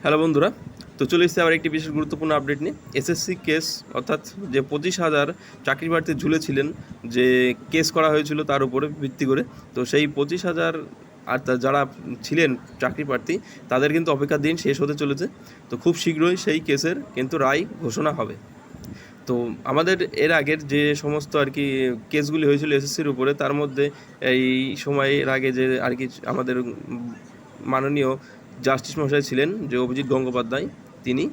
Hello বন্ধুরা, তো চলে এসেছি আবার একটি বিশেষ গুরুত্বপূর্ণ আপডেট নিয়ে। এসএসসি কেস অর্থাৎ যে 25,000 চাকরি প্রার্থী ঝুলেছিলেন, যে কেস করা হয়েছিল তার উপরে ভিত্তি করে, তো সেই 25,000 আর যারা ছিলেন চাকরি প্রার্থী তাদের কিন্তু অপেক্ষার দিন শেষ হতে চলেছে। তো খুব শীঘ্রই সেই কেসের কিন্তু রায় ঘোষণা হবে। তো আমাদের এর আগের যে সমস্ত আর কি কেসগুলি হয়েছিল এসএসসির উপরে, তার মধ্যে এই সময়ের আগে যে আর কি আমাদের মাননীয় জাস্টিস মহাশয় ছিলেন, যে অভিজিৎ গঙ্গোপাধ্যায়, তিনি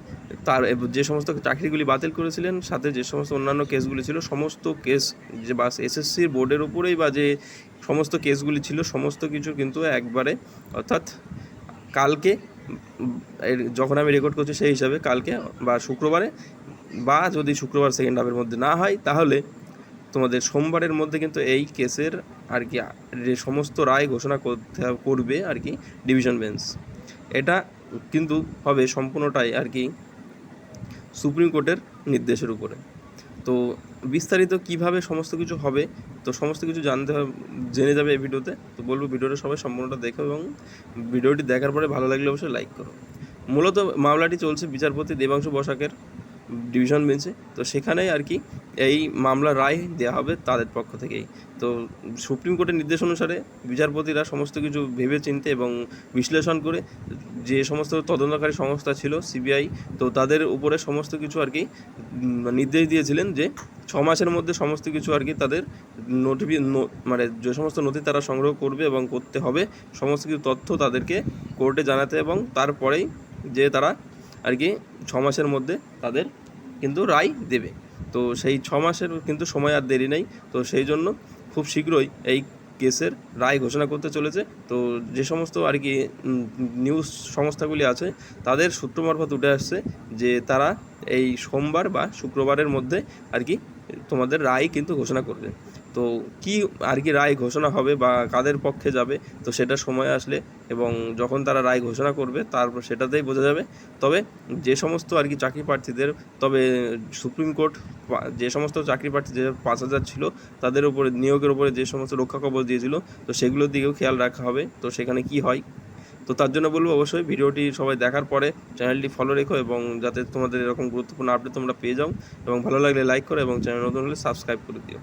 তার যে সমস্ত চাকরিগুলি বাতিল করেছিলেন, সাথে যে সমস্ত অন্যান্য কেসগুলি ছিল, সমস্ত কেস যে বা এসএসসির বোর্ডের উপরেই বা যে সমস্ত কেসগুলি ছিল, সমস্ত কিছু কিন্তু একবারে অর্থাৎ কালকে, যখন আমি রেকর্ড করছি সেই হিসাবে কালকে বা শুক্রবারে, বা যদি শুক্রবার সেকেন্ড হাফের মধ্যে না হয় তাহলে তোমাদের সোমবারের মধ্যে কিন্তু এই কেসের আর কি সমস্ত রায় ঘোষণা করবে আর কি ডিভিশন বেঞ্চ। এটা কিন্তু হবে সম্পূর্ণটাই আর কি সুপ্রিম কোর্টের নির্দেশের উপরে। তো বিস্তারিত কিভাবে সমস্ত কিছু হবে, তো সমস্ত কিছু জেনে যাবে এই ভিডিওতে। তো বলবো ভিডিওটা সবাই সম্পূর্ণটা দেখো, এবং ভিডিওটি দেখার পরে ভালো লাগলে অবশ্যই লাইক করো। মূলত মামলাটি চলছে বিচারপতি দেবাংশু বসাকের ডিভিশন বেঞ্চে। তো সেখানেই আর কি এই মামলার রায় দেওয়া হবে তাদের পক্ষ থেকেই। তো সুপ্রিম কোর্টের নির্দেশ অনুসারে বিচারপতিরা সমস্ত কিছু ভেবে চিনতে এবং বিশ্লেষণ করে, যে সমস্ত তদন্তকারী সংস্থা ছিল সিবিআই, তো তাদের উপরে সমস্ত কিছু আর কি নির্দেশ দিয়েছিলেন যে 6 মাসের মধ্যে সমস্ত কিছু আর কি তাদের মানে যে সমস্ত নথি তারা সংগ্রহ করবে এবং করতে হবে, সমস্ত কিছু তথ্য তাদেরকে কোর্টে জানাতে, এবং তারপরেই যে তারা আর কি 6 মাসের মধ্যে তাদের কিন্তু রায় দেবে। তো সেই 6 মাসের কিন্তু সময় আর দেরি নেই। তো সেই জন্য খুব শীঘ্রই এই কেসের রায় ঘোষণা করতে চলেছে। তো যে সমস্ত আর কি নিউজ সংস্থাগুলি আছে, তাদের সূত্র মারফত উঠে আসছে যে তারা এই সোমবার বা শুক্রবারের মধ্যে আর কি তোমাদের রায় কিন্তু ঘোষণা করবে। তো কি আর কি রায় ঘোষণা হবে বা কাদের পক্ষে যাবে, তো সেটা সময় আসলে এবং যখন তারা রায় ঘোষণা করবে তারপর সেটাতেই বোঝা যাবে। তবে যে সমস্ত আর কি চাকরি প্রার্থীদের, তবে সুপ্রিম কোর্ট যে সমস্ত চাকরি প্রার্থী যে 5,000 ছিল তাদের উপরে নিয়োগের উপরে যে সমস্ত রক্ষা কবচ দিয়েছিল, তো সেগুলোর দিকেও খেয়াল রাখা হবে। তো সেখানে কি হয়, তো তার জন্য বলবো অবশ্যই ভিডিওটি সবাই দেখার পরে চ্যানেলটি ফলো রেখো, এবং যাতে তোমাদের এরকম গুরুত্বপূর্ণ আপডেট তোমরা পেয়ে যাও, এবং ভালো লাগলে লাইক করো, এবং চ্যানেল নতুন হলে সাবস্ক্রাইব করে দিও।